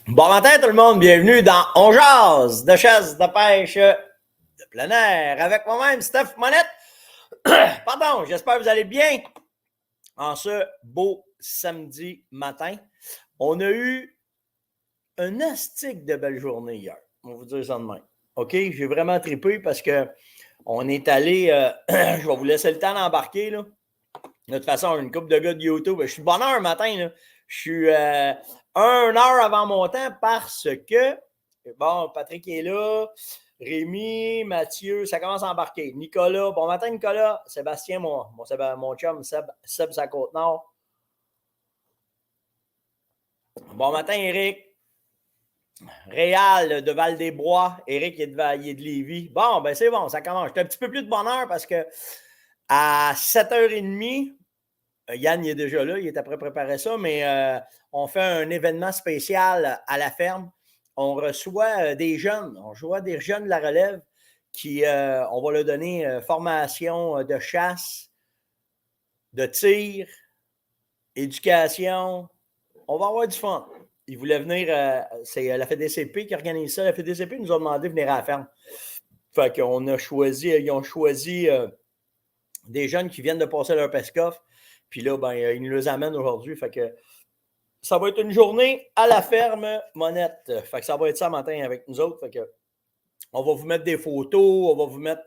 Bon matin tout le monde, bienvenue dans On jase de chasse, de pêche, de plein air avec moi-même, Steph Monette. Pardon, j'espère que vous allez bien en ce beau samedi matin. On a eu un astique de belle journée hier, on va vous dire ça de même. OK, j'ai vraiment trippé parce que on est allé, je vais vous laisser le temps d'embarquer là. De toute façon, une couple de gars de YouTube, je suis de bonne heure matin là. Je suis 1 heure avant mon temps parce que, bon, Patrick est là, Rémi, Mathieu, ça commence à embarquer. Nicolas, bon matin Nicolas, Sébastien, mon chum, Seb sa Côte-Nord. Bon matin Eric, Réal de Val-des-Bois, Eric il est de Lévis. Bon, ben c'est bon, ça commence. J'étais un petit peu plus de bonne heure parce que à 7h30, Yann il est déjà là, il est après préparer ça, mais on fait un événement spécial à la ferme. On reçoit des jeunes, on reçoit des jeunes de la relève qui, on va leur donner formation de chasse, de tir, éducation. On va avoir du fun. Ils voulaient venir, c'est la FDCP qui organise ça. La FDCP nous a demandé de venir à la ferme. Fait qu'on a choisi, ils ont choisi des jeunes qui viennent de passer leur PESCOF. Puis là, ben, ils nous les amènent aujourd'hui. Fait que ça va être une journée à la ferme, Monette. Fait que ça va être ça matin avec nous autres. Fait que on va vous mettre des photos, on va vous mettre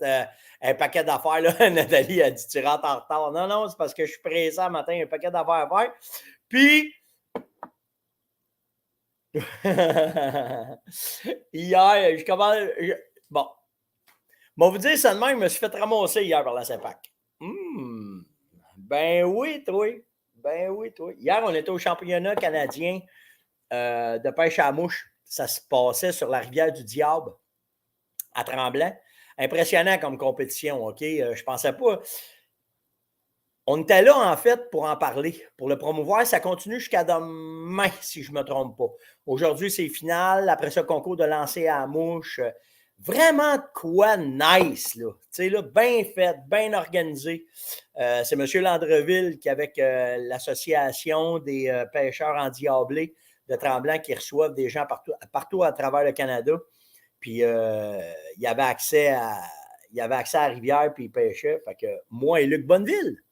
un paquet d'affaires. Là. Nathalie a dit tu rentres en retard. Non, non, c'est parce que je suis présent matin, un paquet d'affaires à faire. Puis hier, je commence. Bon. Bon, vous dire ça de même, je me suis fait ramasser hier par la CEPAC. Ben oui, toi. Ben oui, toi. Hier, on était au championnat canadien de pêche à la mouche. Ça se passait sur la rivière du Diable à Tremblant. Impressionnant comme compétition, OK? Je pensais pas. On était là, en fait, pour en parler, pour le promouvoir. Ça continue jusqu'à demain, si je ne me trompe pas. Aujourd'hui, c'est final. Après ça, concours de lancer à la mouche. Vraiment de quoi nice, là. Tu sais, là, bien fait, bien organisé. C'est M. Landreville qui, avec l'Association des pêcheurs endiablés de Tremblant, qui reçoivent des gens partout à travers le Canada. Puis, il y avait accès à la rivière, puis il pêchait. Fait que moi et Luc Bonneville,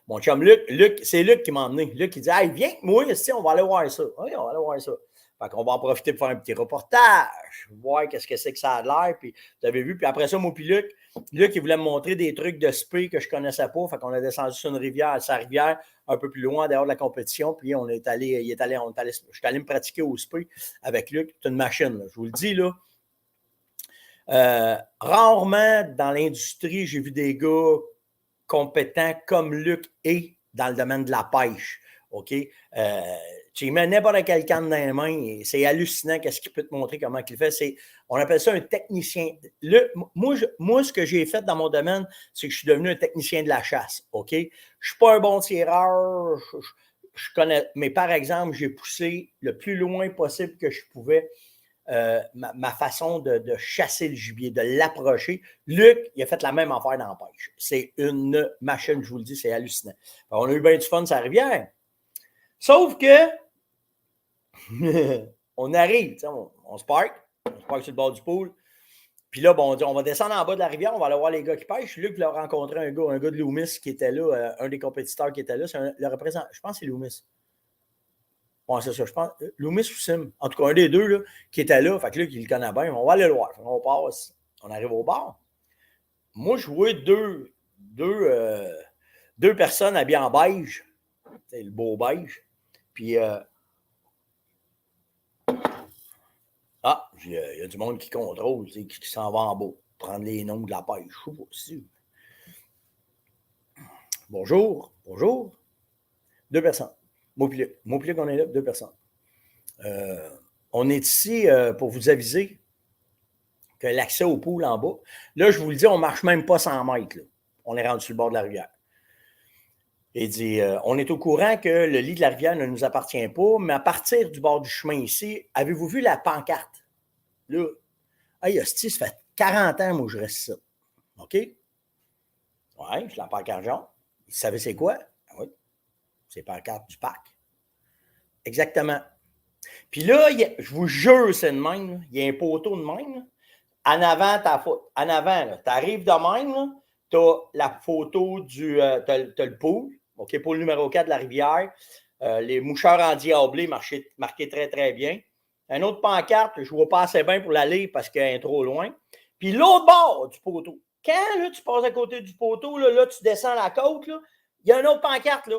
mon chum Luc, c'est Luc qui m'a emmené. Luc, il dit hey, viens, moi, ici, on va aller voir ça. Oui, on va aller voir ça. Fait qu'on va en profiter pour faire un petit reportage, voir qu'est-ce que c'est que ça a l'air. Puis, vous avez vu. Puis après ça, moi, puis Luc, il voulait me montrer des trucs de spé que je ne connaissais pas. Fait qu'on a descendu sur une rivière, sa rivière, un peu plus loin, dehors de la compétition. Puis, je suis allé me pratiquer au spé avec Luc. C'est une machine, là. Je vous le dis, là. Rarement dans l'industrie, j'ai vu des gars compétents comme Luc est dans le domaine de la pêche. OK? Tu mets n'importe quel canne dans les mains et c'est hallucinant qu'est-ce qu'il peut te montrer, comment il fait. On appelle ça un technicien. Moi, ce que j'ai fait dans mon domaine, c'est que je suis devenu un technicien de la chasse. OK? Je ne suis pas un bon tireur. Je connais, mais par exemple, j'ai poussé le plus loin possible que je pouvais ma façon de chasser le gibier, de l'approcher. Luc, il a fait la même affaire dans la pêche. C'est une machine, je vous le dis, c'est hallucinant. Alors, on a eu bien du fun sur la rivière. Sauf que, on arrive, on se parque sur le bord du pool. Puis là, bon, on va descendre en bas de la rivière, on va aller voir les gars qui pêchent. Luc il a rencontré un gars de Loomis qui était là, un des compétiteurs qui était là. C'est le représentant, je pense que c'est Loomis. Ouais, c'est ça, je pense. Loomis ou Sim, en tout cas, un des deux là, qui était là. Fait que là, il le connaît bien. On va aller le voir. On passe. On arrive au bar. Moi, je vois deux personnes habillées en beige. C'est le beau beige. Puis, il y a du monde qui contrôle, qui s'en va en bas. Prendre les noms de la pêche. Je sais pas si. Bonjour. Bonjour. Deux personnes. Moi, puis on est là, deux personnes. On est ici pour vous aviser que l'accès au pool en bas, là, je vous le dis, on ne marche même pas 100 mètres. Là. On est rendu sur le bord de la rivière. Il dit on est au courant que le lit de la rivière ne nous appartient pas, mais à partir du bord du chemin ici, avez-vous vu la pancarte? Là, hey, hostie, ça fait 40 ans, moi, je reste ça. OK? Ouais, c'est la pancarte jaune. Vous savez c'est quoi? Ah oui, c'est la pancarte du parc. Exactement. Puis là, je vous jure, c'est de même. Là. Il y a un poteau de même. Là. En avant, tu arrives de même, tu as la photo du. Tu as le pool, OK, pool numéro 4 de la rivière. Les moucheurs endiablés marqués très, très bien. Un autre pancarte, je ne vois pas assez bien pour la lire parce qu'elle est trop loin. Puis l'autre bord du poteau. Quand là, tu passes à côté du poteau, là tu descends la côte, là, il y a une autre pancarte là,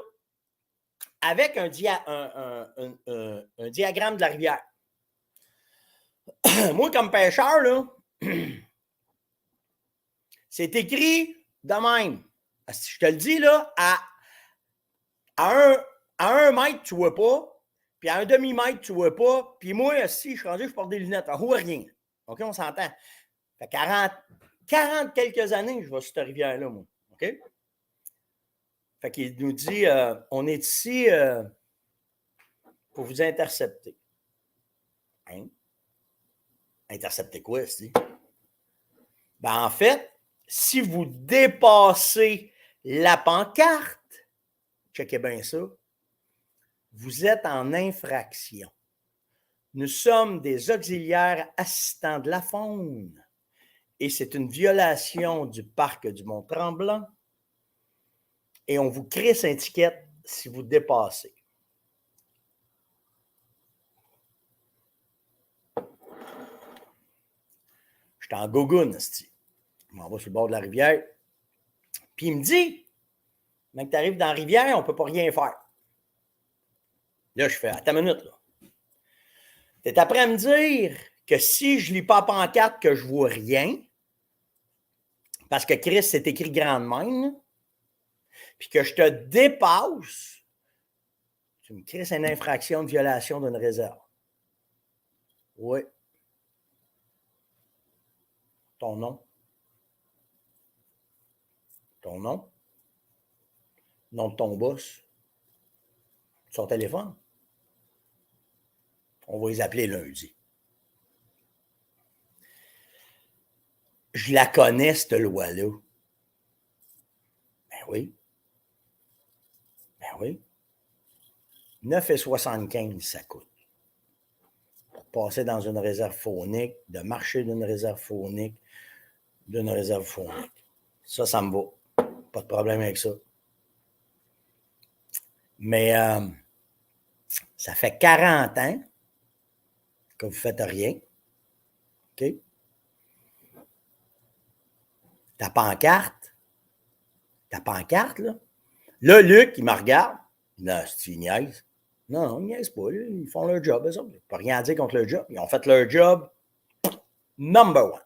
avec un diagramme de la rivière. Moi, comme pêcheur, là, c'est écrit de même. Je te le dis, là, à un mètre, tu ne vois pas, puis à un demi-mètre, tu ne vois pas, puis moi, si je suis rendu, je porte des lunettes, je ne vois rien. OK, on s'entend. Fait 40 quelques années, je vais sur cette rivière-là, moi. OK? Fait qu'il nous dit, on est ici pour vous intercepter. Hein? Intercepter quoi, c'est? Ben, en fait, si vous dépassez la pancarte, checkez bien ça, vous êtes en infraction. Nous sommes des auxiliaires assistants de la faune et c'est une violation du parc du Mont-Tremblant et on vous crée cette étiquette si vous dépassez. Je suis en gogoune, je m'en vais sur le bord de la rivière. Puis il me dit, quand tu arrives dans la rivière, on ne peut pas rien faire. Là, je fais, attends une minute, là. Tu es après à me dire que si je ne lis pas la pancarte, que je ne vois rien, parce que Chris, c'est écrit grande main, puis que je te dépasse, tu me crées une infraction de violation d'une réserve. Oui. Ton nom. Ton nom. Nom de ton boss. Son téléphone. On va les appeler lundi. Je la connais, cette loi-là. Ben oui. Ben oui. 9,75 ça coûte. Pour passer dans une réserve faunique, de marcher d'une réserve faunique, Ça me va. Pas de problème avec ça. Mais ça fait 40 ans que vous ne faites rien. OK? Ta pancarte, là. Là, Luc, il me regarde. Non, c'est une niaise. Non, ils niaisent pas. Là. Ils font leur job, eux autres. Il ne peut rien à dire contre leur job. Ils ont fait leur job number one.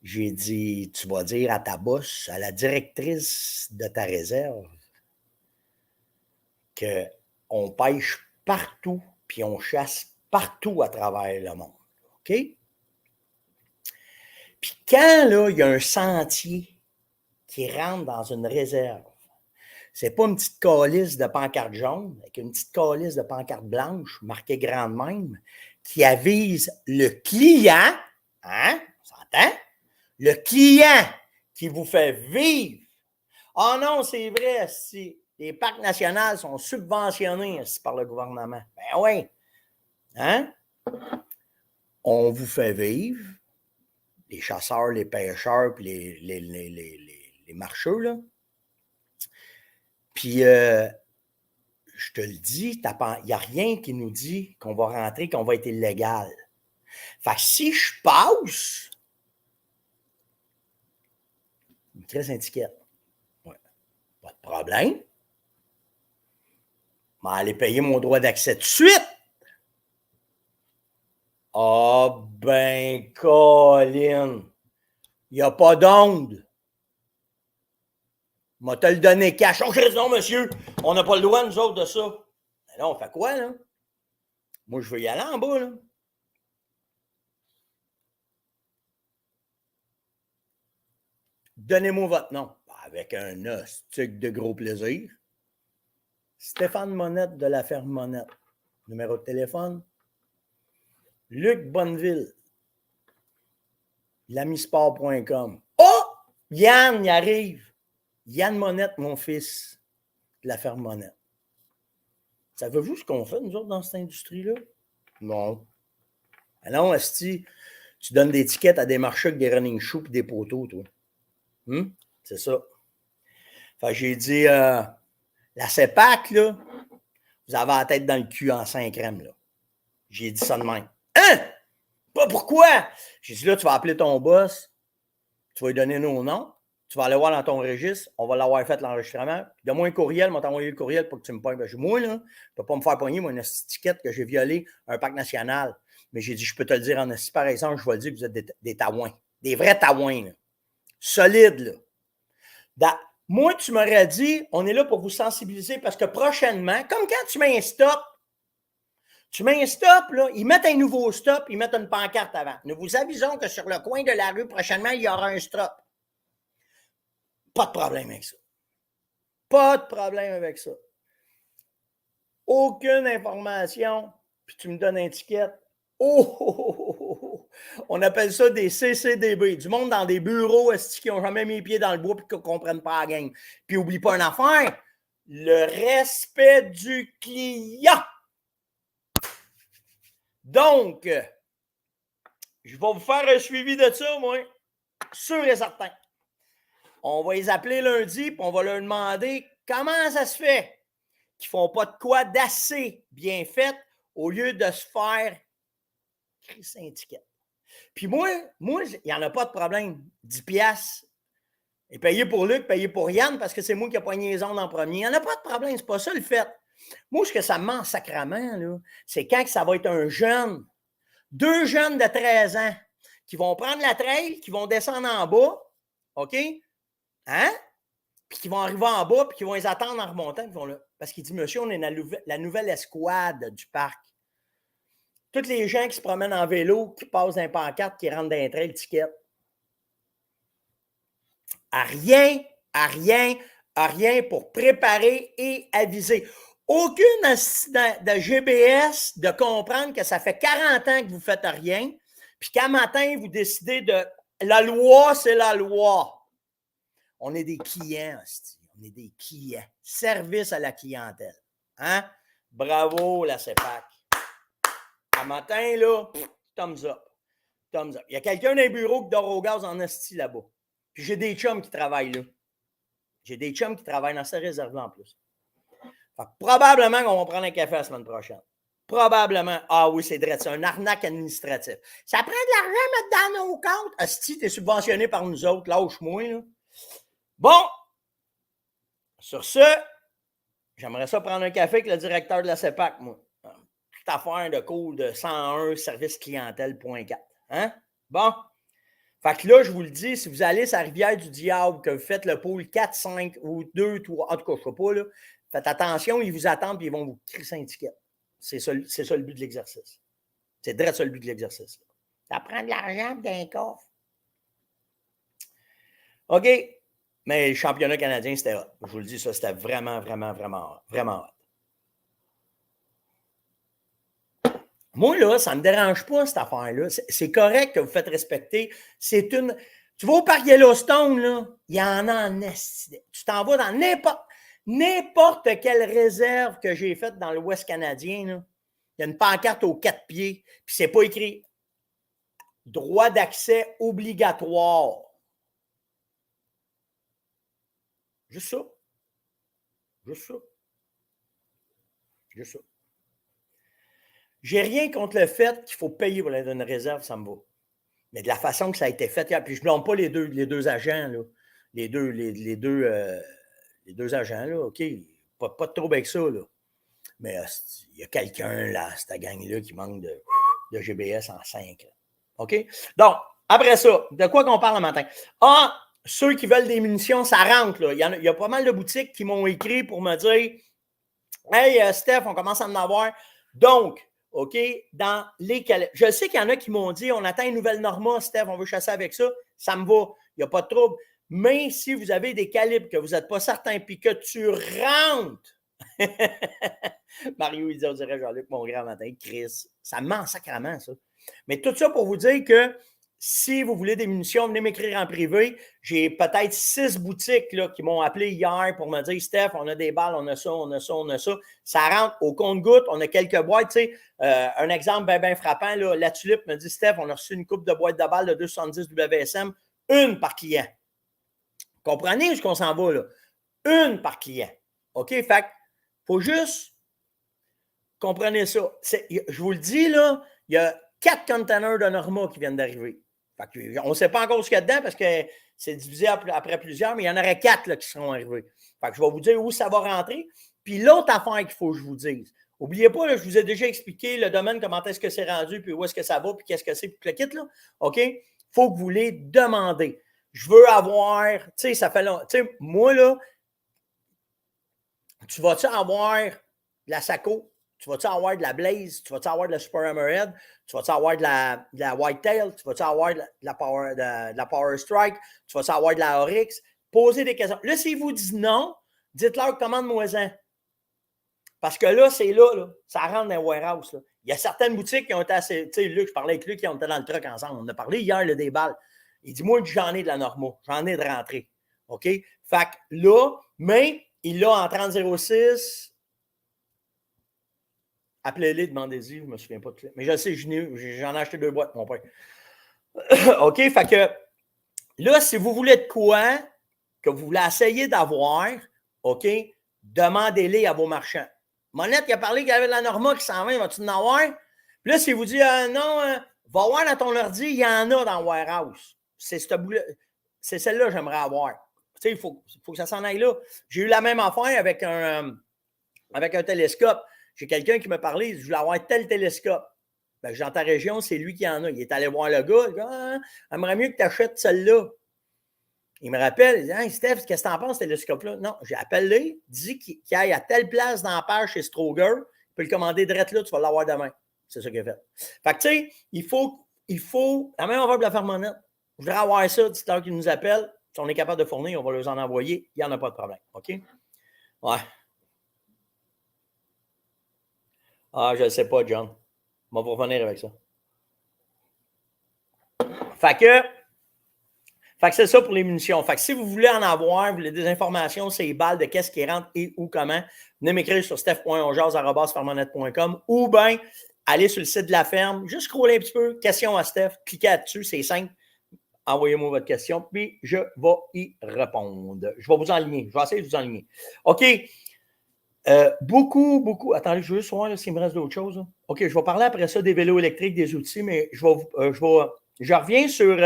J'ai dit, tu vas dire à ta boss, à la directrice de ta réserve, qu'on pêche partout, puis on chasse partout à travers le monde. OK? Puis quand, là, il y a un sentier qui rentre dans une réserve, c'est pas une petite calice de pancarte jaune, avec une petite calice de pancarte blanche, marquée grande même, qui avise le client, hein? On s'entend? Le client qui vous fait vivre. Ah non, c'est vrai, si les parcs nationaux sont subventionnés par le gouvernement. Ben oui. Hein? On vous fait vivre, les chasseurs, les pêcheurs, puis les marcheurs, là. Puis, je te le dis, il n'y a rien qui nous dit qu'on va rentrer, qu'on va être illégal. Fait que si je passe, il me crée une étiquette. Ouais. Pas de problème. Je vais aller payer mon droit d'accès tout de suite. Ah ben, Colin, il n'y a pas d'onde. M'a te le donné cash. Oh, non, monsieur, on n'a pas le droit, nous autres, de ça. Mais là, on fait quoi, là? Moi, je veux y aller en bas, là. Donnez-moi votre nom. Avec un hostique de gros plaisir. Stéphane Monette de la ferme Monette. Numéro de téléphone. Luc Bonneville. Lamisport.com. Oh! Yann, il arrive. Yann Monette, mon fils, de la ferme Monette. Savez-vous ce qu'on fait, nous autres, dans cette industrie-là? Non. Alors, esti, tu donnes des tickets à des marchés avec des running shoes et des poteaux, toi. C'est ça. Fait que j'ai dit, la CEPAC, là, vous avez la tête dans le cul en 5 crèmes, là. J'ai dit ça de même. Hein? Pas pourquoi? J'ai dit, là, tu vas appeler ton boss, tu vas lui donner nos noms, tu vas aller voir dans ton registre, on va l'avoir fait l'enregistrement. Donne-moi un courriel, on va t'envoyer le courriel pour que tu me pognes. Moi, là, tu ne peux pas me faire pogner, moi, une étiquette que j'ai violé un parc national. Mais j'ai dit, je peux te le dire en esti, par exemple, je vais le dire que vous êtes des taouins. Des vrais taouins, là. Solides, là. Moi, tu m'aurais dit, on est là pour vous sensibiliser parce que prochainement, comme quand tu mets un stop, là, ils mettent un nouveau stop, ils mettent une pancarte avant. Nous vous avisons que sur le coin de la rue, prochainement, il y aura un stop. Pas de problème avec ça. Pas de problème avec ça. Aucune information, puis tu me donnes une étiquette. On appelle ça des CCDB, du monde dans des bureaux qui n'ont jamais mis les pieds dans le bois et qui ne comprennent pas la game. Puis n'oublie pas une affaire, le respect du client. Donc, je vais vous faire un suivi de ça, moi, sûr et certain. On va les appeler lundi, puis on va leur demander comment ça se fait qu'ils ne font pas de quoi d'assez bien fait au lieu de se faire crisser un ticket. Puis moi, il n'y en a pas de problème. 10 piastres. Et payé pour Luc, payé pour Yann, parce que c'est moi qui ai pogné les ondes en premier. Il n'y en a pas de problème, c'est pas ça le fait. Moi, ce que ça me ment sacrement, là, c'est quand ça va être un jeune, 2 jeunes de 13 ans, qui vont prendre la trail, qui vont descendre en bas, OK? Hein? Puis qui vont arriver en bas, puis qui vont les attendre en remontant. Vont là. Parce qu'il dit, monsieur, on est la nouvelle escouade du parc. Tous les gens qui se promènent en vélo, qui passent d'un pancarte, qui rentrent dans un trail, ticket. À rien pour préparer et aviser. Aucune incident de GBS de comprendre que ça fait 40 ans que vous ne faites rien, puis qu'à matin, vous décidez de... La loi, c'est la loi. On est des clients, hostie. On est des clients. Service à la clientèle. Hein? Bravo, la CEPAC. À matin, là, thumbs up. Thumbs up. Il y a quelqu'un dans les bureaux qui dort au gaz en hostie là-bas. Puis j'ai des chums qui travaillent là. J'ai des chums qui travaillent dans ces réserves-là en plus. Fait que probablement qu'on va prendre un café la semaine prochaine. Probablement. Ah oui, c'est vrai, c'est un arnaque administratif. Ça prend de l'argent à mettre dans nos comptes. Hostie, t'es subventionné par nous autres. Lâche-moi, là. Bon. Sur ce, j'aimerais ça prendre un café avec le directeur de la CEPAC, moi. Toute affaire de cours de 101 service-clientèle.4. Hein? Bon. Fait que là, je vous le dis, si vous allez sur la rivière du Diable, que vous faites le pôle 4, 5 ou 2, 3, en tout cas, je ne sais pas, là, faites attention, ils vous attendent et ils vont vous crisser un ticket. C'est ça le but de l'exercice. C'est direct ça le but de l'exercice. Ça prend de l'argent d'un coffre. OK. Mais le championnat canadien, c'était hot. Je vous le dis, ça, c'était vraiment hot. Moi, là, ça ne me dérange pas, cette affaire-là. C'est correct que vous faites respecter. C'est une... Tu vas au parc Yellowstone, là, il y en a en esti. Tu t'en vas dans n'importe quelle réserve que j'ai faite dans l'Ouest canadien, là. Il y a une pancarte aux 4 pieds, puis c'est pas écrit « Droit d'accès obligatoire ». Juste ça. Juste ça. Juste ça. J'ai rien contre le fait qu'il faut payer pour aller dans une réserve, ça me va. Mais de la façon que ça a été fait, puis je ne blâme pas les deux agents, là. Les deux agents, là, OK, pas de trouble avec ça, là. Mais il y a quelqu'un, là, cette gang-là, qui manque de GBS en 5. Là. OK? Donc, après ça, de quoi qu'on parle le matin? Ah, ceux qui veulent des munitions, ça rentre, là. Il y a pas mal de boutiques qui m'ont écrit pour me dire « Hey, Steph, on commence à en avoir. » Donc, OK, dans les calibres. Je sais qu'il y en a qui m'ont dit on atteint une nouvelle norma, Steph, on veut chasser avec ça. Ça me va, il n'y a pas de trouble. Mais si vous avez des calibres que vous n'êtes pas certain puis que tu rentres, Mario, il dit on dirait Jean-Luc, mon grand matin, Chris, ça me ment sacrément, ça. Mais tout ça pour vous dire que si vous voulez des munitions, venez m'écrire en privé. J'ai peut-être 6 boutiques là, qui m'ont appelé hier pour me dire « Steph, on a des balles, on a ça, on a ça, on a ça. » Ça rentre au compte-gouttes, on a quelques boîtes. Tu sais, un exemple bien frappant, là, la Tulipe me dit « Steph, on a reçu une coupe de boîtes de balles de 270 WSM, une par client. » Comprenez où est-ce qu'on s'en va, là? Une par client. OK? Fait qu'il faut juste comprenez ça. Je vous le dis, là, il y a 4 containers de Norma qui viennent d'arriver. On ne sait pas encore ce qu'il y a dedans parce que c'est divisé après plusieurs, mais il y en aurait 4 là, qui seront arrivés. Fait que je vais vous dire où ça va rentrer. Puis l'autre affaire qu'il faut que je vous dise, n'oubliez pas, là, je vous ai déjà expliqué le domaine, comment est-ce que c'est rendu, puis où est-ce que ça va, puis qu'est-ce que c'est, puis le kit, là. OK? Il faut que vous les demandez. Je veux avoir, tu sais, ça fait longtemps. Tu sais, moi, là, tu vas-tu avoir de la Saco? Tu vas-tu avoir de la Blaze? Tu vas-tu avoir de la Super Hammerhead? Tu vas-tu avoir de la Whitetail? Tu vas-tu avoir de la Power Strike? Tu vas-tu avoir de la Oryx? Posez des questions. Là, s'ils vous disent non, dites-leur commande-moi-en. Parce que là, c'est là, ça rentre dans les warehouses. Là. Il y a certaines boutiques qui ont été assez. Tu sais, Luc, je parlais avec Luc, qui ont été dans le truck ensemble. On a parlé hier là, des balles. Il dit, moi, j'en ai de la Norma. J'en ai de rentrée. OK? Fait que là, mais il l'a en 3006. Appelez-les, demandez-y. Je ne me souviens pas de clé. Mais je sais, j'en ai acheté 2 boîtes, mon père. OK? Fait que là, si vous voulez de quoi que vous voulez essayer d'avoir, OK? Demandez-les à vos marchands. Monette, il a parlé qu'il y avait de la Norma qui s'en va, vas-tu en avoir? Puis là, s'il vous dit non, va voir dans ton ordi, il y en a dans Warehouse. C'est celle-là que j'aimerais avoir. Tu sais, il faut que ça s'en aille là. J'ai eu la même affaire avec un télescope. J'ai quelqu'un qui m'a parlé, je voulais avoir tel télescope. Ben, dans ta région, c'est lui qui en a. Il est allé voir le gars. Il dit aimerait mieux que tu achètes celle-là. Il me rappelle, il dit hey, Steph, qu'est-ce que tu en penses, ce télescope-là? Non, j'ai appelé, dis qu'il aille à telle place dans la page chez Stroger, il peut le commander direct là, tu vas l'avoir demain. C'est ça qu'il a fait. Fait que, tu sais, il faut, la même affaire pour la Fermonette. Je voudrais avoir ça, dites-leur qu'ils nous appellent. Si on est capable de fournir, on va leur en envoyer. Il n'y en a pas de problème. OK? Ouais. Ah, je ne sais pas, John. On va vous revenir avec ça. Fait que c'est ça pour les munitions. Fait que si vous voulez en avoir, vous voulez des informations, c'est balles de qu'est-ce qui rentre et où, comment, venez m'écrire sur steph.onjaz@fermonette.com ou bien allez sur le site de la ferme, juste scroller un petit peu, question à Steph, cliquez là-dessus, c'est simple. Envoyez-moi votre question, puis je vais y répondre. Je vais vous enligner. Je vais essayer de vous enligner. OK. Beaucoup. Attendez, je veux juste voir s'il me reste d'autres choses. Là. OK, je vais parler après ça des vélos électriques, des outils, mais je reviens sur. Tu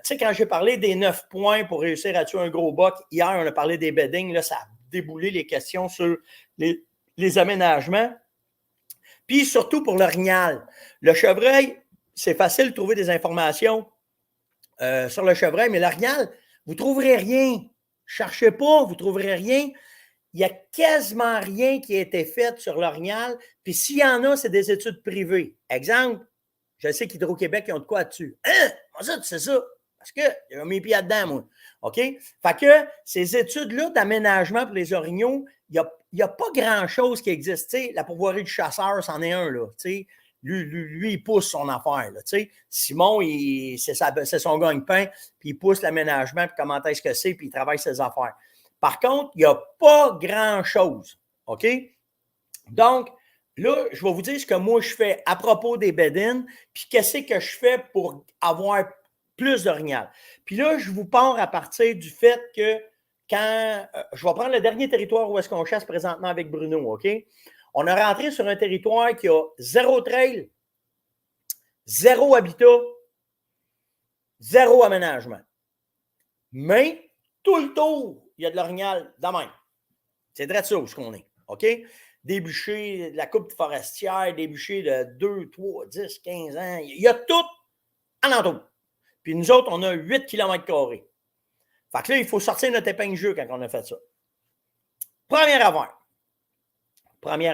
sais, quand j'ai parlé des 9 points pour réussir à tuer un gros buck, hier, on a parlé des beddings. Là, ça a déboulé les questions sur les aménagements. Puis surtout pour l'orignal. Le chevreuil, c'est facile de trouver des informations sur le chevreuil, mais l'orignal, vous ne trouverez rien. Cherchez pas, vous ne trouverez rien. Il n'y a quasiment rien qui a été fait sur l'orignal. Puis s'il y en a, c'est des études privées. Exemple, je sais qu'Hydro-Québec, ils ont de quoi dessus. Hein? Comment ça, tu sais ça? Parce qu'ils ont mis les pieds là-dedans, moi. OK? Fait que ces études-là d'aménagement pour les orignaux, il n'y a pas grand-chose qui existe. T'sais, la pourvoirie du chasseur, c'en est un, là. Lui, il pousse son affaire. Là, Simon, c'est son gagne-pain, puis il pousse l'aménagement, puis comment est-ce que c'est, puis il travaille ses affaires. Par contre, il n'y a pas grand-chose. OK? Donc, là, je vais vous dire ce que moi, je fais à propos des beddings, puis qu'est-ce que je fais pour avoir plus d'orignal. Puis là, je vous pars à partir du fait que quand je vais prendre le dernier territoire où est-ce qu'on chasse présentement avec Bruno, OK? On est rentré sur un territoire qui a 0 trail, 0 habitat, 0 aménagement. Mais tout le tour, il y a de l'orignal de même. C'est vrai de ça où qu'on est. OK? Des bûchers, de la coupe forestière, des bûchers de 2, 3, 10, 15 ans. Il y a tout en entour. Puis nous autres, on a 8 km². Fait que là, il faut sortir notre épingle jeu quand on a fait ça. Première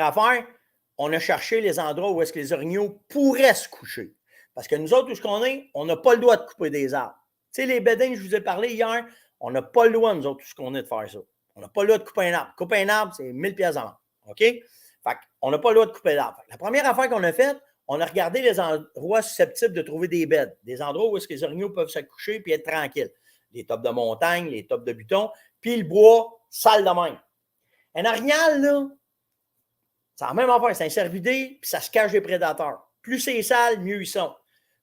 affaire, on a cherché les endroits où est-ce que les orignaux pourraient se coucher. Parce que nous autres, où ce qu'on est, on n'a pas le droit de couper des arbres. Tu sais, les beddings, je vous ai parlé hier, on n'a pas le droit, nous autres, où ce qu'on est, de faire ça. On n'a pas le droit de couper un arbre. Couper un arbre, c'est 1000 pièces à l'an. OK? Fait qu'on n'a pas le droit de couper l'arbre. La première affaire qu'on a faite, on a regardé les endroits susceptibles de trouver des beds, des endroits où est-ce que les orignaux peuvent se coucher et être tranquilles. Les tops de montagne, les tops de buton, puis le bois, sale de même. Un orignal, là, c'est la même affaire, c'est un cervidé, puis ça se cache des prédateurs. Plus c'est sale, mieux ils sont.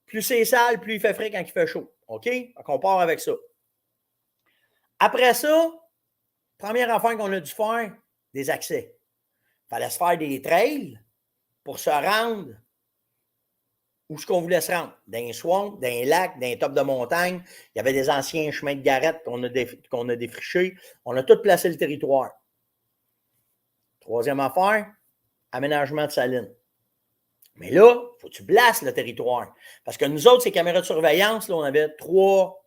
Plus c'est sale, plus il fait frais quand il fait chaud. OK? Donc, on part avec ça. Après ça, première affaire qu'on a dû faire, des accès. Il fallait se faire des trails pour se rendre où ce qu'on voulait se rendre. Dans un swamp, dans un lac, dans un top de montagne. Il y avait des anciens chemins de garrette qu'on a défrichés. On a tout placé le territoire. Troisième affaire, aménagement de salines. Mais là, il faut que tu blasses le territoire. Parce que nous autres, ces caméras de surveillance, là, on avait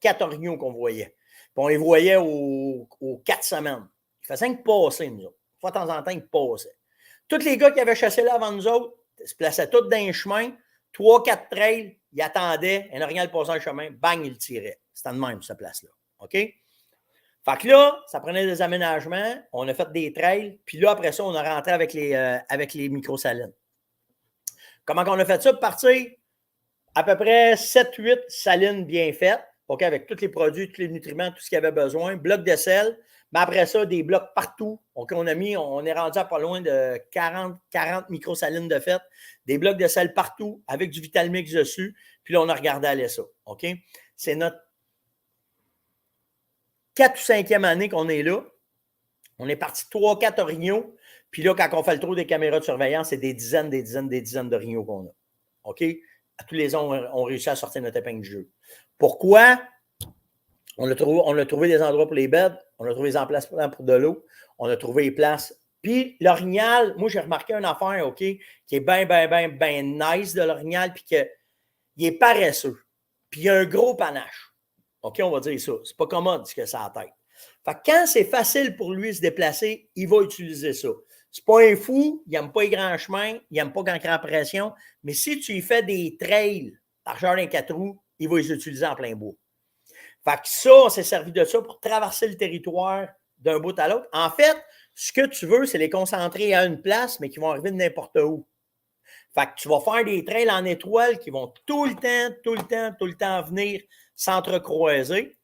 4 orignaux qu'on voyait. Puis on les voyait aux 4 semaines. Il faisait 5 passer, nous autres. Une fois de temps en temps, ils passaient. Tous les gars qui avaient chassé là avant nous autres se plaçaient tous dans un chemin, 3-4 trails, ils attendaient, un orignal passait un chemin, bang, ils le tiraient. C'était de même, cette place-là. OK? Fait que là, ça prenait des aménagements, on a fait des trails, puis là, après ça, on a rentré avec les micro-salines. Comment on a fait ça pour partir? À peu près 7-8 salines bien faites, OK, avec tous les produits, tous les nutriments, tout ce qu'il y avait besoin, blocs de sel, mais après ça, des blocs partout. OK, on est rendu à pas loin de 40 micro-salines de fait, des blocs de sel partout, avec du Vitalmix dessus, puis là, on a regardé aller ça. OK? C'est notre 4 ou 5e année qu'on est là. On est parti 3-4 orignaux. Puis là, quand on fait le tour des caméras de surveillance, c'est des dizaines d'orignaux qu'on a. OK? À tous les ans, on réussit à sortir notre épingle du jeu. Pourquoi? On a trouvé des endroits pour les beds. On a trouvé des emplacements pour de l'eau. On a trouvé les places. Puis l'orignal, moi, j'ai remarqué une affaire, OK, qui est bien nice de l'orignal, puis qu'il est paresseux. Puis il a un gros panache. OK, on va dire ça. C'est pas commode ce que ça a à tête. Fait que quand c'est facile pour lui de se déplacer, il va utiliser ça. C'est pas un fou, il n'aime pas les grands chemins, il n'aime pas quand il y a pression, mais si tu lui fais des trails largeur d'un 4 roues, il va les utiliser en plein bois. Fait que ça, on s'est servi de ça pour traverser le territoire d'un bout à l'autre. En fait, ce que tu veux, c'est les concentrer à une place, mais qui vont arriver de n'importe où. Fait que tu vas faire des trails en étoile qui vont tout le temps venir s'entrecroiser.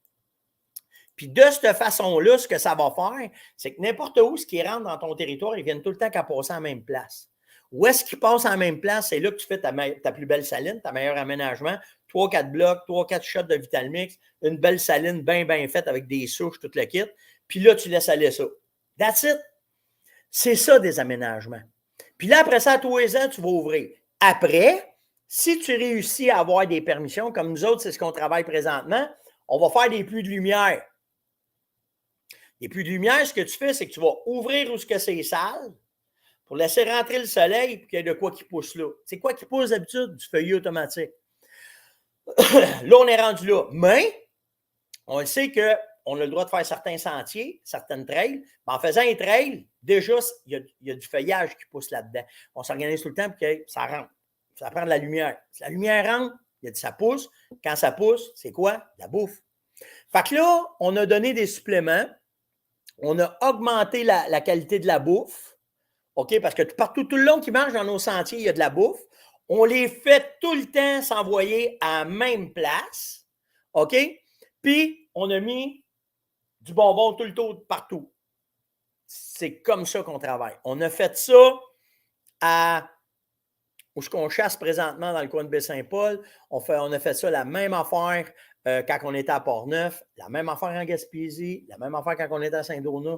Puis de cette façon-là, ce que ça va faire, c'est que n'importe où, ce qui rentre dans ton territoire, ils viennent tout le temps qu'à passer à la même place. Où est-ce qu'ils passent à la même place? C'est là que tu fais ta plus belle saline, ta meilleur aménagement. 3-4 blocs, 3-4 shots de Vitalmix, une belle saline bien faite avec des souches, tout le kit. Puis là, tu laisses aller ça. That's it. C'est ça des aménagements. Puis là, après ça, à tous les ans, tu vas ouvrir. Après, si tu réussis à avoir des permissions, comme nous autres, c'est ce qu'on travaille présentement, on va faire des pluies de lumière. Les pluies de lumière, ce que tu fais, c'est que tu vas ouvrir où c'est sale pour laisser rentrer le soleil et qu'il y ait de quoi qui pousse là. C'est quoi qui pousse d'habitude? Du feuillu automatique. Là, on est rendu là. Mais, on le sait qu'on a le droit de faire certains sentiers, certaines trails. Mais en faisant un trail, déjà, il y a du feuillage qui pousse là-dedans. On s'organise tout le temps pour que ça rentre. Ça prend de la lumière. Si la lumière rentre, ça pousse. Quand ça pousse, c'est quoi? La bouffe. Fait que là, on a donné des suppléments. On a augmenté la qualité de la bouffe, OK? Parce que partout, tout le long qu'ils mangent dans nos sentiers, il y a de la bouffe. On les fait tout le temps s'envoyer à la même place, OK? Puis, on a mis du bonbon tout le tour partout. C'est comme ça qu'on travaille. On a fait ça où on chasse présentement dans le coin de Baie-Saint-Paul. On a fait ça la même affaire quand on était à Port-Neuf, la même affaire en Gaspésie, la même affaire quand on était à Saint-Donat.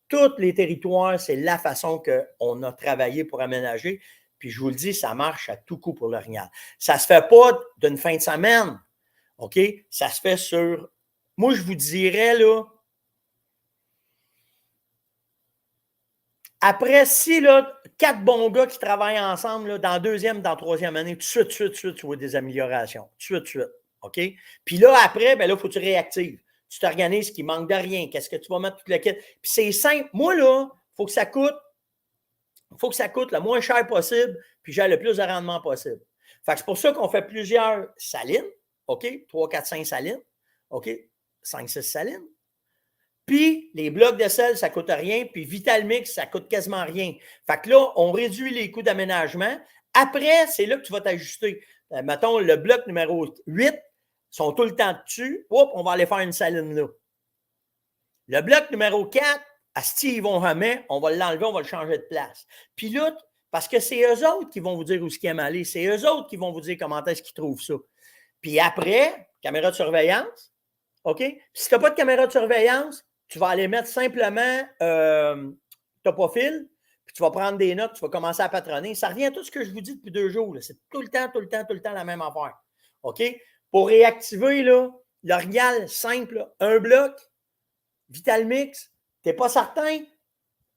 Tous les territoires, c'est la façon qu'on a travaillé pour aménager. Puis je vous le dis, ça marche à tout coup pour l'orignal. Ça ne se fait pas d'une fin de semaine, OK? Ça se fait sur... Moi, je vous dirais, là, après, si, là, 4 bons gars qui travaillent ensemble, là, dans la deuxième, dans la troisième année, tout de suite, tu vois des améliorations. Tout de suite. OK? Puis là, après, ben là, il faut que tu réactives. Tu t'organises qu'il manque de rien. Qu'est-ce que tu vas mettre tout le kit? Puis c'est simple. Moi, là, il faut que ça coûte le moins cher possible, puis j'ai le plus de rendement possible. Fait que c'est pour ça qu'on fait plusieurs salines. OK? 3, 4, 5 salines. OK? 5, 6 salines. Puis, les blocs de sel, ça ne coûte rien. Puis, Vitalmix, ça ne coûte quasiment rien. Fait que là, on réduit les coûts d'aménagement. Après, c'est là que tu vas t'ajuster. Mettons, le bloc numéro 8, sont tout le temps dessus. Hop, on va aller faire une saline là. Le bloc numéro 4, asti, ils vont jamais, on va l'enlever, on va le changer de place. Puis là, parce que c'est eux autres qui vont vous dire où ce qu'ils aiment aller. C'est eux autres qui vont vous dire comment est-ce qu'ils trouvent ça. Puis après, caméra de surveillance, OK? Puis si tu n'as pas de caméra de surveillance, tu vas aller mettre simplement Topofil, puis tu vas prendre des notes, tu vas commencer à patronner. Ça revient à tout ce que je vous dis depuis 2 jours. C'est tout le temps la même affaire. OK? Pour réactiver, là, l'Origal simple, là, un bloc, Vitalmix, tu n'es pas certain,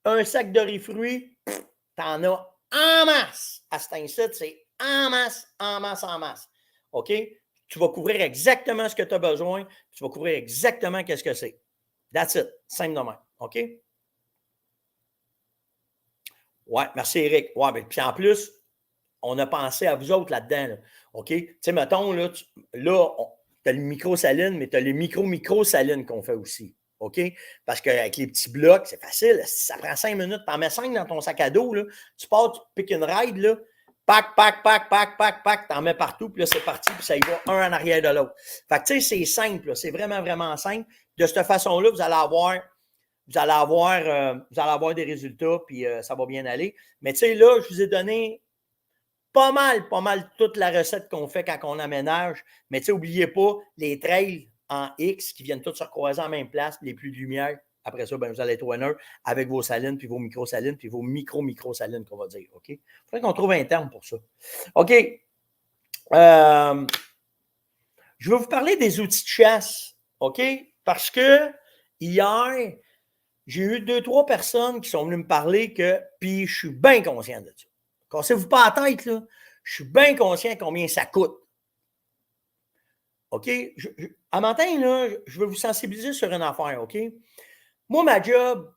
un sac de riz-fruits, tu en as en masse. À cet instant, c'est en masse. OK? Tu vas couvrir exactement ce que tu as besoin, tu vas couvrir exactement qu'est-ce que c'est. That's it. Simple de même. OK? Ouais, merci Eric. Ouais, mais puis en plus, on a pensé à vous autres là-dedans. Là. OK? Tu sais, mettons, là, tu as le micro-saline, mais tu as les micro-salines qu'on fait aussi. OK? Parce qu'avec les petits blocs, c'est facile. Ça prend 5 minutes. Tu en mets 5 dans ton sac à dos. Là. Tu pars, tu piques une ride, là. Pac, t'en mets partout, puis là, c'est parti, puis ça y va un en arrière de l'autre. Fait que, tu sais, c'est simple, là, c'est vraiment simple. De cette façon-là, vous allez avoir des résultats, puis ça va bien aller. Mais tu sais, là, je vous ai donné pas mal toute la recette qu'on fait quand on aménage. Mais tu sais, n'oubliez pas les trails en X qui viennent tous se recroiser en même place, les pluies de lumière. Après ça, ben, vous allez être winner avec vos salines, puis vos micro-salines, puis vos micro-salines qu'on va dire. OK? Il faudrait qu'on trouve un terme pour ça. OK. Je vais vous parler des outils de chasse. OK? Parce que hier, j'ai eu 2-3 personnes qui sont venues me parler puis je suis bien conscient de ça. Cassez-vous pas la tête, là. Je suis bien conscient combien ça coûte. OK? À matin, là, je vais vous sensibiliser sur une affaire, OK? Moi, ma job,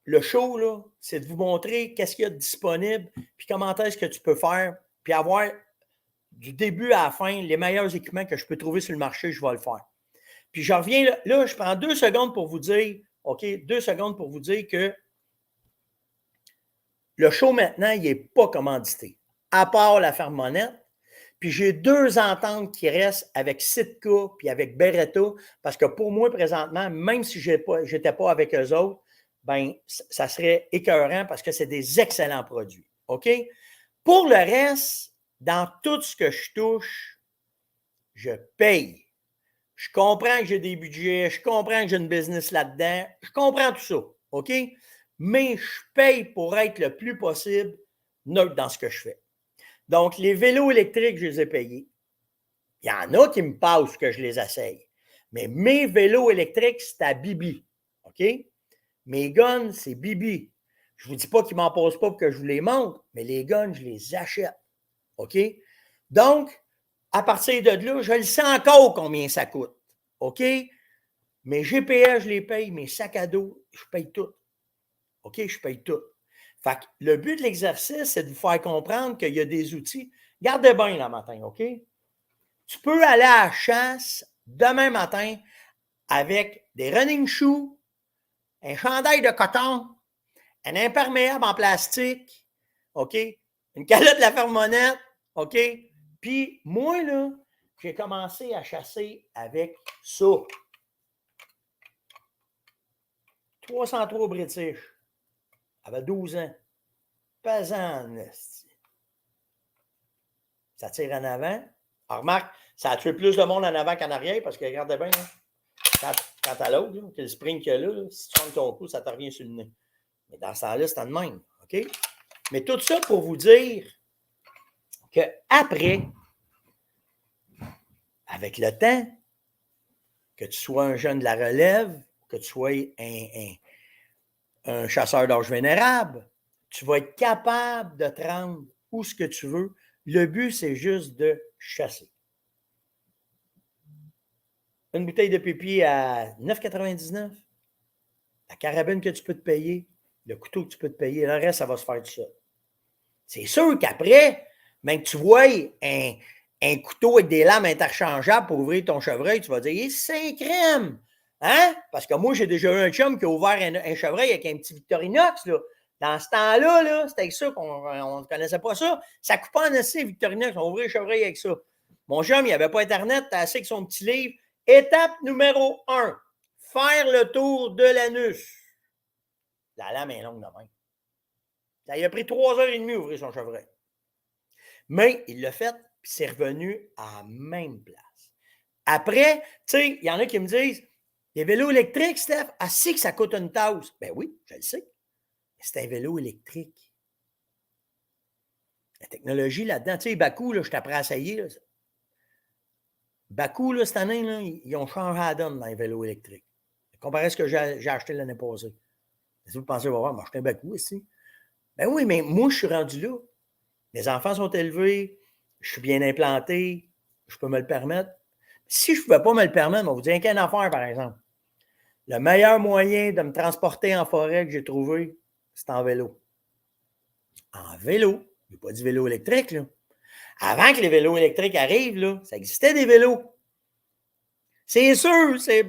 le show, là, c'est de vous montrer qu'est-ce qu'il y a de disponible, puis comment est-ce que tu peux faire, puis avoir du début à la fin les meilleurs équipements que je peux trouver sur le marché, je vais le faire. Puis je reviens là, je prends 2 secondes pour vous dire, OK, 2 secondes pour vous dire que le show maintenant, il n'est pas commandité, à part la Fermonette. Puis j'ai 2 ententes qui restent avec Sitka puis avec Beretta, parce que pour moi, présentement, même si je n'étais pas avec eux autres, ben ça serait écœurant parce que c'est des excellents produits. OK? Pour le reste, dans tout ce que je touche, je paye. Je comprends que j'ai des budgets, je comprends que j'ai une business là-dedans, je comprends tout ça. OK? Mais je paye pour être le plus possible neutre dans ce que je fais. Donc, les vélos électriques, je les ai payés. Il y en a qui me passent que je les essaye. Mais mes vélos électriques, c'est à Bibi. OK? Mes guns, c'est Bibi. Je ne vous dis pas qu'ils ne m'en passent pas pour que je vous les montre, mais les guns, je les achète. OK? Donc, à partir de là, je le sais encore combien ça coûte. OK? Mes GPS, je les paye. Mes sacs à dos, je paye tout. OK? Je paye tout. Fait que le but de l'exercice, c'est de vous faire comprendre qu'il y a des outils. Gardez bien le matin, OK? Tu peux aller à la chasse demain matin avec des running shoes, un chandail de coton, un imperméable en plastique, OK? Une calotte de la Fermonette, OK? Puis moi, là, j'ai commencé à chasser avec ça. 303 British. Avait 12 ans. Pesant, ça tire en avant. Alors, remarque, ça a tué plus de monde en avant qu'en arrière parce que regardez bien, là, quand à l'autre, que le spring qu'il y a là, si tu prends ton coup, ça te revient sur le nez. Mais dans ce temps-là, c'est de même. OK? Mais tout ça pour vous dire qu'après, avec le temps, que tu sois un jeune de la relève, que tu sois un chasseur d'âge vénérable, tu vas être capable de te rendre où ce que tu veux. Le but, c'est juste de chasser. Une bouteille de pipi à 9,99. La carabine que tu peux te payer, le couteau que tu peux te payer, le reste, ça va se faire tout seul. C'est sûr qu'après, même que tu vois un couteau avec des lames interchangeables pour ouvrir ton chevreuil, tu vas dire, c'est crème! Hein? Parce que moi, j'ai déjà eu un chum qui a ouvert un chevreuil avec un petit Victorinox, là. Dans ce temps-là, là, c'était avec ça qu'on ne connaissait pas ça. Ça coupait en essai, Victorinox. On ouvrait les chevreuils avec ça. Mon chum, il n'avait pas Internet, t'as assis avec son petit livre. Étape numéro 1, faire le tour de l'anus. La lame est longue de même. Ça lui a pris 3h30 à ouvrir son chevreuil. Mais il l'a fait, puis c'est revenu à la même place. Après, tu sais, il y en a qui me disent, les vélos électriques, Steph, que ça coûte une tasse. Ben oui, je le sais. C'est un vélo électrique. La technologie là-dedans, tu sais, Bakou, là, je t'apprends à essayer. Bakou, là, cette année, là, ils ont changé la donne dans les vélos électriques. Comparé à ce que j'ai acheté l'année passée. Est-ce que vous pensez, va voir, m'acheter un Bakou ici? Ben oui, mais moi, je suis rendu là. Les enfants sont élevés, je suis bien implanté, je peux me le permettre. Si je ne pouvais pas me le permettre, on va vous dire qu'une affaire, par exemple. Le meilleur moyen de me transporter en forêt que j'ai trouvé, c'est en vélo. En vélo. Je n'ai pas dit vélo électrique, là. Avant que les vélos électriques arrivent, là, ça existait des vélos. C'est sûr, c'est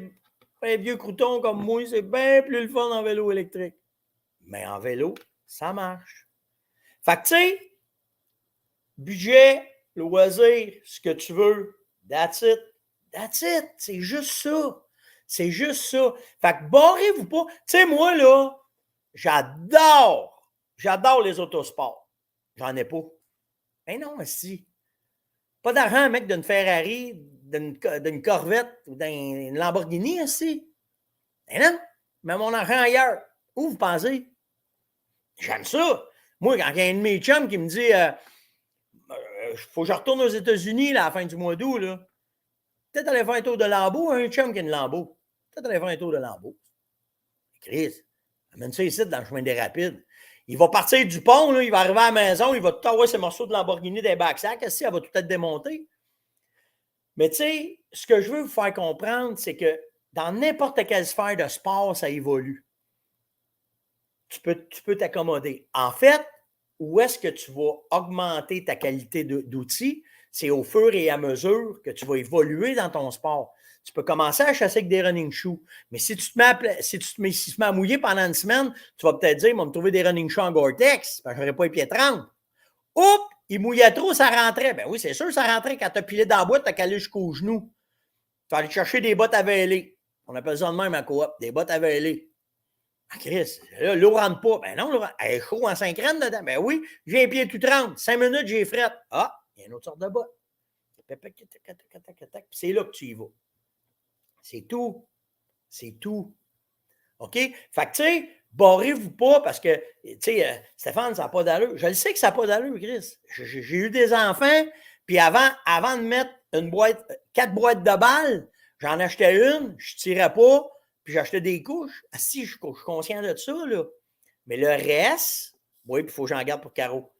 un vieux crouton comme moi, c'est bien plus le fun en vélo électrique. Mais en vélo, ça marche. Fait que, tu sais, budget, loisir, ce que tu veux, that's it. That's it. C'est juste ça. C'est juste ça. Fait que barrez-vous pas. Tu sais, moi, là, j'adore les autosports. J'en ai pas. Ben non, si. Pas d'argent, mec, d'une Ferrari, d'une Corvette ou d'une Lamborghini, aussi. Ben non. Mets mon argent ailleurs. Où vous pensez? J'aime ça. Moi, quand il y a un de mes chums qui me dit faut que je retourne aux États-Unis là, à la fin du mois d'août, là. Peut-être aller faire un tour de Lambeau, un chum qui a une Lambeau. Peut-être aller faire un tour de Lambeau. Chris, amène ça ici dans le chemin des Rapides. Il va partir du pont, là, il va arriver à la maison, il va tout avoir ses morceaux de Lamborghini des backsacs. Elle va tout être démontée. Mais tu sais, ce que je veux vous faire comprendre, c'est que dans n'importe quelle sphère de sport, ça évolue. Tu peux t'accommoder. En fait, où est-ce que tu vas augmenter ta qualité d'outils? C'est au fur et à mesure que tu vas évoluer dans ton sport. Tu peux commencer à chasser avec des running shoes. Mais si tu te mets à mouiller pendant une semaine, tu vas peut-être dire, il va me trouver des running shoes en Gore-Tex, parce que je n'aurai pas les pieds 30. Oups, il mouillait trop, ça rentrait. Ben oui, c'est sûr, ça rentrait. Quand tu as pilé dans la boîte, tu as calé jusqu'aux genoux. Tu vas aller chercher des bottes à vêler. On appelle ça de même à coop, des bottes à vêler. Ah, Chris, là, l'eau ne rentre pas. Ben non, l'eau elle est chaud en 5 graines dedans. Ben oui, j'ai un pied tout 30. 5 minutes, j'ai frette. Ah, il y a une autre sorte de botte. C'est là que tu y vas. C'est tout. C'est tout. OK? Fait que, tu sais, barrez-vous pas parce que, tu sais, Stéphane, ça n'a pas d'allure. Je le sais que ça n'a pas d'allure, Chris. J'ai eu des enfants, puis avant de mettre 4 boîtes de balles, j'en achetais une, je ne tirais pas, puis j'achetais des couches. Ah, si, je suis conscient de ça, là. Mais le reste, oui, puis il faut que j'en garde pour Caro.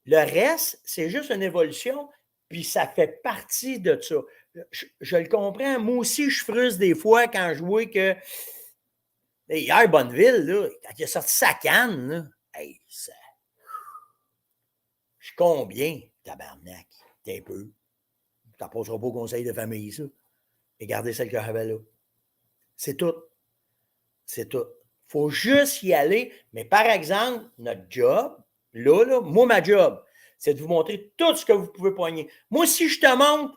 Le reste, c'est juste une évolution, puis ça fait partie de ça. Je le comprends. Moi aussi, je frustre des fois quand je vois que hier, Bonneville, là, quand il a sorti sa canne, là, hey, ça... Je suis combien, tabarnak? T'es un peu. Tu n'en passeras pas au conseil de famille, ça. Et gardez celle que j'avais là. C'est tout. C'est tout. Il faut juste y aller. Mais par exemple, notre job, là, moi, ma job, c'est de vous montrer tout ce que vous pouvez poigner. Moi, si je te montre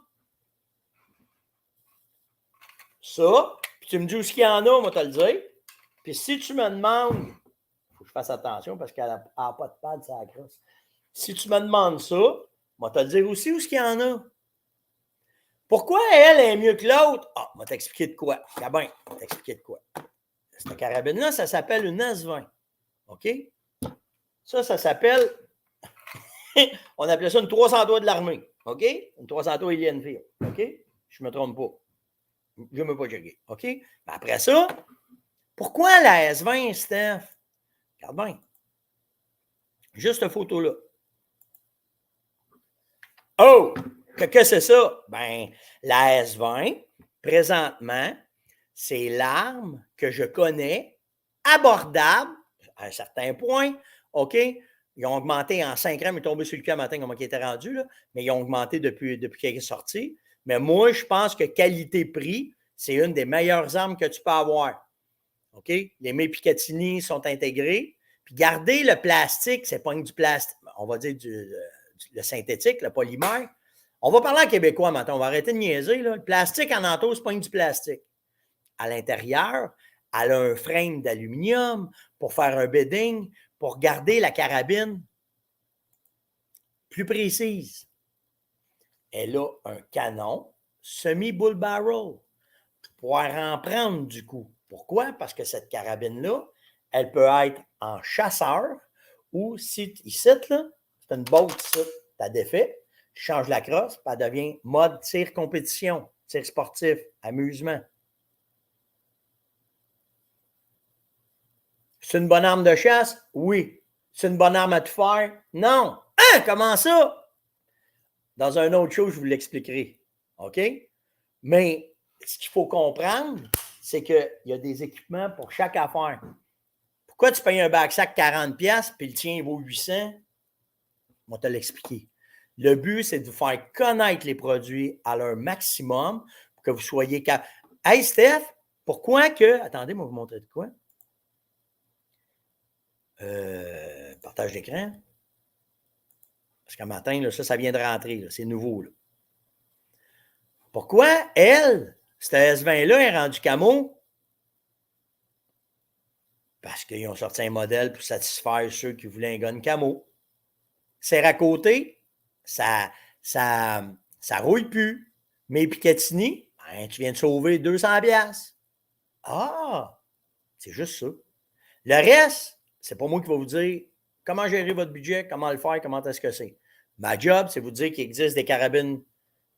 ça, puis tu me dis où il y en a, on va te le dire. Puis si tu me demandes, il faut que je fasse attention parce qu'elle n'a pas de pad, ça accroche. Si tu me demandes ça, on va te le dire aussi où il y en a. Pourquoi elle est mieux que l'autre? Ah, on va t'expliquer de quoi. Gabin, on va t'expliquer de quoi. Cette carabine-là, ça s'appelle une S20. OK? Ça s'appelle, on appelait ça une 300 doigts de l'armée. OK? Une 300 doigts Ilienfield. OK? Je ne me trompe pas. Je ne me pas checker. OK? Mais après ça, pourquoi la S20, Steph? Regarde bien. Juste cette photo-là. Oh! Qu'est-ce que c'est ça? Ben, la S20, présentement, c'est l'arme que je connais, abordable, à un certain point. OK? Ils ont augmenté en 5 ans, mais tombé sur le cul un matin, comment il était rendu, là. Mais ils ont augmenté depuis qu'elle est sortie. Mais moi, je pense que qualité-prix, c'est une des meilleures armes que tu peux avoir. OK? Les May Picatinny sont intégrés. Puis garder le plastique, c'est pas du plastique, on va dire le synthétique, le polymère. On va parler en québécois maintenant, on va arrêter de niaiser. Là. Le plastique en entoure, c'est pas du plastique. À l'intérieur, elle a un frame d'aluminium pour faire un bedding, pour garder la carabine plus précise. Elle a un canon semi-bull barrel pour pouvoir en prendre du coup. Pourquoi? Parce que cette carabine-là, elle peut être en chasseur ou si ici, là, c'est une botte ici, tu as défait, tu changes la crosse, puis elle devient mode tir compétition, tir sportif, amusement. C'est une bonne arme de chasse? Oui. C'est une bonne arme à tout faire? Non. Hein? Comment ça? Dans un autre show, je vous l'expliquerai. OK? Mais ce qu'il faut comprendre, c'est qu'il y a des équipements pour chaque affaire. Pourquoi tu payes un backsack 40$ puis le tien vaut 800? On va te l'expliquer. Le but, c'est de vous faire connaître les produits à leur maximum pour que vous soyez capable. Hey Steph, pourquoi que. Attendez, moi, vous montrer de quoi? Partage d'écran. Parce qu'un matin, là, ça vient de rentrer. C'est nouveau. Là. Pourquoi elle, cette S20-là, est rendue camo? Parce qu'ils ont sorti un modèle pour satisfaire ceux qui voulaient un gun camo. Serre à côté, ça rouille plus. Mais Picatinny, ben, tu viens de sauver 200$. Ah, c'est juste ça. Le reste, c'est pas moi qui vais vous dire comment gérer votre budget, comment le faire, comment est-ce que c'est. Ma job, c'est vous dire qu'il existe des carabines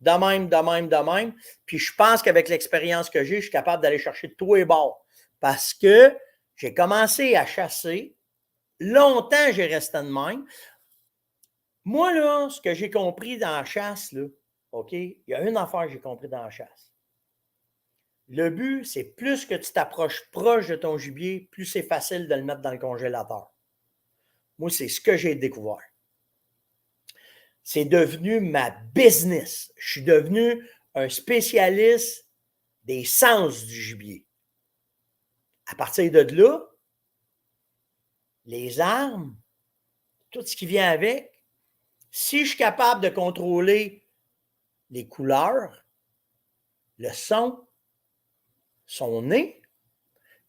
de même. Puis je pense qu'avec l'expérience que j'ai, je suis capable d'aller chercher de tous les bords. Parce que j'ai commencé à chasser. Longtemps, j'ai resté de même. Moi, là, ce que j'ai compris dans la chasse, là, OK, il y a une affaire que j'ai compris dans la chasse. Le but, c'est plus que tu t'approches proche de ton gibier, plus c'est facile de le mettre dans le congélateur. Moi, c'est ce que j'ai découvert. C'est devenu ma business. Je suis devenu un spécialiste des sens du gibier. À partir de là, les armes, tout ce qui vient avec, si je suis capable de contrôler les couleurs, le son nez,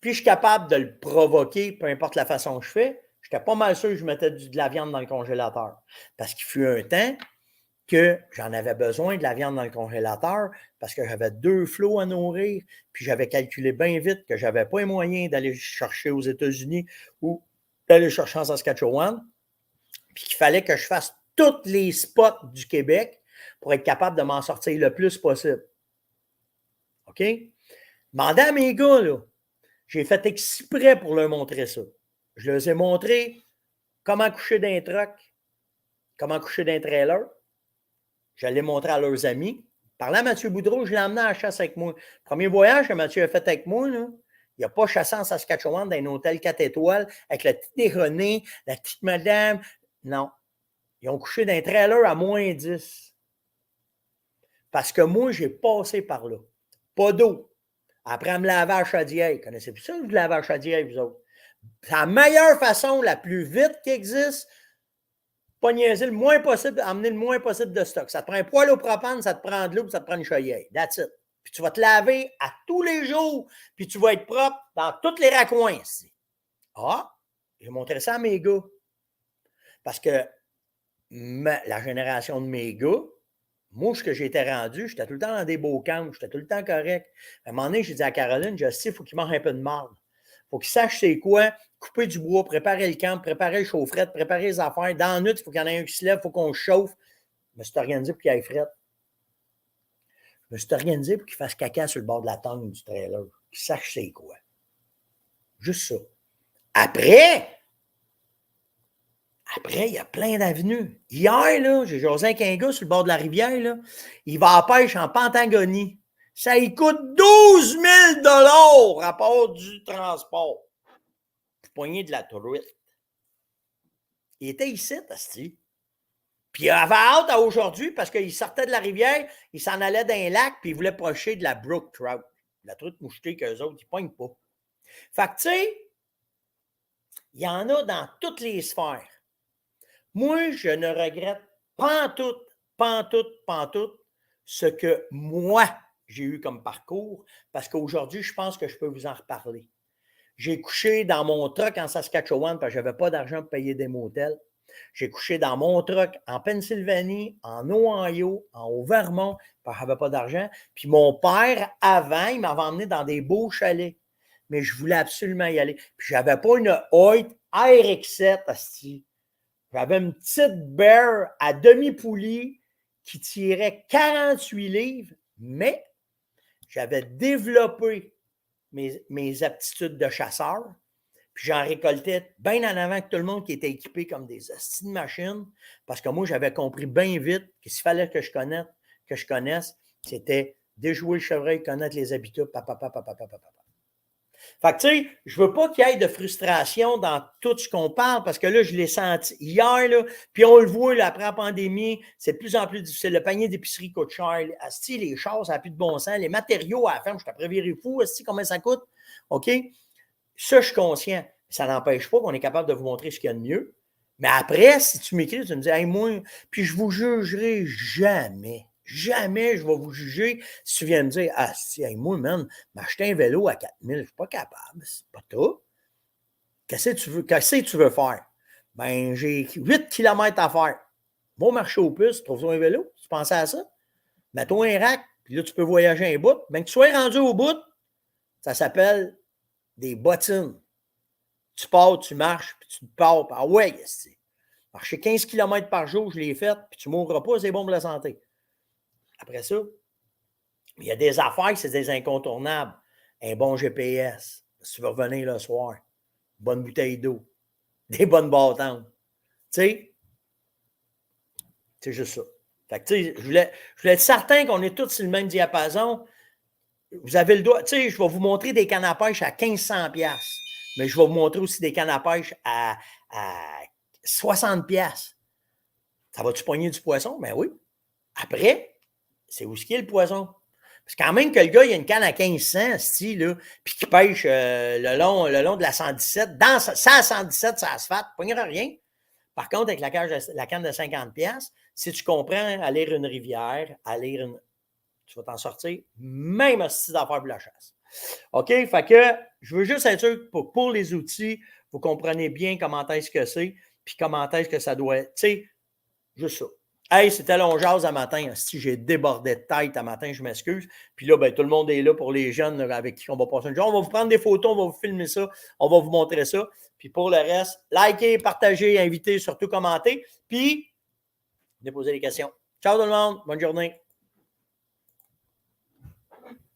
puis je suis capable de le provoquer, peu importe la façon que je fais, j'étais pas mal sûr que je mettais de la viande dans le congélateur. Parce qu'il fut un temps que j'en avais besoin de la viande dans le congélateur parce que j'avais 2 flots à nourrir, puis j'avais calculé bien vite que je n'avais pas les moyens d'aller chercher aux États-Unis ou d'aller chercher en Saskatchewan, puis qu'il fallait que je fasse tous les spots du Québec pour être capable de m'en sortir le plus possible. OK? Demandez à mes gars, là, j'ai fait exprès pour leur montrer ça. Je leur ai montré comment coucher d'un truck, comment coucher d'un trailer. Je l'ai montré à leurs amis. Parlant à Mathieu Boudreau, je l'ai emmené à la chasse avec moi. Premier voyage que Mathieu a fait avec moi, là, il n'a pas chassé en Saskatchewan dans un hôtel 4 étoiles avec le petit déjeuner, la petite madame. Non. Ils ont couché d'un trailer à -10. Parce que moi, j'ai passé par là. Pas d'eau. Après, à me laver à la chaudière. Connaissez plus ça, vous lavez à la chaudière, vous autres? La meilleure façon, la plus vite qui existe, pas niaiser le moins possible, amener le moins possible de stock. Ça te prend un poêle au propane, ça te prend de l'eau, puis ça te prend une chaudière. That's it. Puis tu vas te laver à tous les jours, puis tu vas être propre dans tous les raccoins ici. Ah, j'ai montré ça à mes gars. Parce que la génération de mes gars, moi, ce que j'étais rendu, j'étais tout le temps dans des beaux camps, j'étais tout le temps correct. À un moment donné, j'ai dit à Caroline, je sais, il faut qu'il mange un peu de marde. Il faut qu'il sache c'est quoi, couper du bois, préparer le camp, préparer le chaufferette, préparer les affaires. Dans la nuit, il faut qu'il y en ait un qui se lève, il faut qu'on chauffe. Je me suis organisé pour qu'il aille fret. Je me suis organisé pour qu'il fasse caca sur le bord de la tongue du trailer. Qu'il sache c'est quoi. Juste ça. Après, il y a plein d'avenues. Hier, là, j'ai jasé avec un gars sur le bord de la rivière. Là, il va à la pêche en Pentagonie. Ça lui coûte 12 000 $ à part du transport. Pour poigner de la truite. Il était ici, Asti. Puis il avait hâte à aujourd'hui parce qu'il sortait de la rivière, il s'en allait d'un lac, puis il voulait procher de la brook trout. La truite mouchetée qu'eux autres, ils ne pognent pas. Fait que, tu sais, Il y en a dans toutes les sphères. Moi, je ne regrette pantoute ce que moi, j'ai eu comme parcours, parce qu'aujourd'hui, je pense que je peux vous en reparler. J'ai couché dans mon truck en Saskatchewan parce que je n'avais pas d'argent pour payer des motels. J'ai couché dans mon truck en Pennsylvanie, en Ohio, au Vermont, parce que je n'avais pas d'argent. Puis mon père, avant, il m'avait emmené dans des beaux chalets. Mais je voulais absolument y aller. Puis je n'avais pas une Hoyt RX-7, asti. J'avais une petite Bear à demi-poulie qui tirait 48 livres, mais j'avais développé mes aptitudes de chasseur. Puis j'en récoltais bien en avant que tout le monde qui était équipé comme des hosties de machines, parce que moi, j'avais compris bien vite que s'il fallait que je connaisse, c'était déjouer le chevreuil, connaître les habitats, Fait que, tu sais, je veux pas qu'il y ait de frustration dans tout ce qu'on parle, parce que là, je l'ai senti hier, là, puis on le voit, là, après la pandémie, c'est de plus en plus difficile. Le panier d'épicerie coûte cher. Asti, les chars, ça n'a plus de bon sens. Les matériaux à la ferme, je t'apprends virer fou, asti, combien ça coûte? OK? Ça, je suis conscient. Ça n'empêche pas qu'on est capable de vous montrer ce qu'il y a de mieux. Mais après, si tu m'écris, tu me dis, hey, moi, puis je vous jugerai jamais. Jamais je vais vous juger si tu viens me dire, ah, si, hey, moi, man, m'acheter un vélo à 4000, je ne suis pas capable. C'est pas tout. Qu'est-ce que tu veux faire? Ben, j'ai 8 km à faire. Bon marché aux puces, trouve-toi un vélo. Tu pensais à ça? Mets-toi un rack, puis là, tu peux voyager un bout. Ben, que tu sois rendu au bout, ça s'appelle des bottines. Tu pars, tu marches, puis tu te pars. Ah ouais, marcher 15 km par jour, je l'ai fait, puis tu ne mourras pas, c'est bon pour la santé. Après ça, il y a des affaires, c'est des incontournables. Un bon GPS, si tu veux revenir le soir, une bonne bouteille d'eau, des bonnes bâtons. Tu sais, c'est juste ça. Fait que, tu sais, je voulais être certain qu'on est tous sur le même diapason. Vous avez le droit, tu sais, je vais vous montrer des cannes à pêche à 1500$, mais je vais vous montrer aussi des cannes à pêche à 60$. Ça va-tu pogner du poisson? Ben oui. Après, c'est où est-ce qu'il y a le poisson? Parce que quand même que le gars, il a une canne à 1500, là, puis qu'il pêche le long de la 117, dans sa 117, ça asphalte, il ne pognera rien. Par contre, avec la canne de 50$, si tu comprends aller une rivière, tu vas t'en sortir, même hostie d'affaires pour la chasse. OK? Fait que je veux juste être sûr que pour les outils, vous comprenez bien comment est-ce que c'est, puis comment est-ce que ça doit être. Tu sais, juste ça. Hey, c'était long jase à matin. Si j'ai débordé de tête à matin, je m'excuse. Puis là, ben, tout le monde est là pour les jeunes avec qui on va passer une journée. On va vous prendre des photos, on va vous filmer ça, on va vous montrer ça. Puis pour le reste, likez, partagez, invitez, surtout commentez. Puis, déposez des questions. Ciao tout le monde, bonne journée.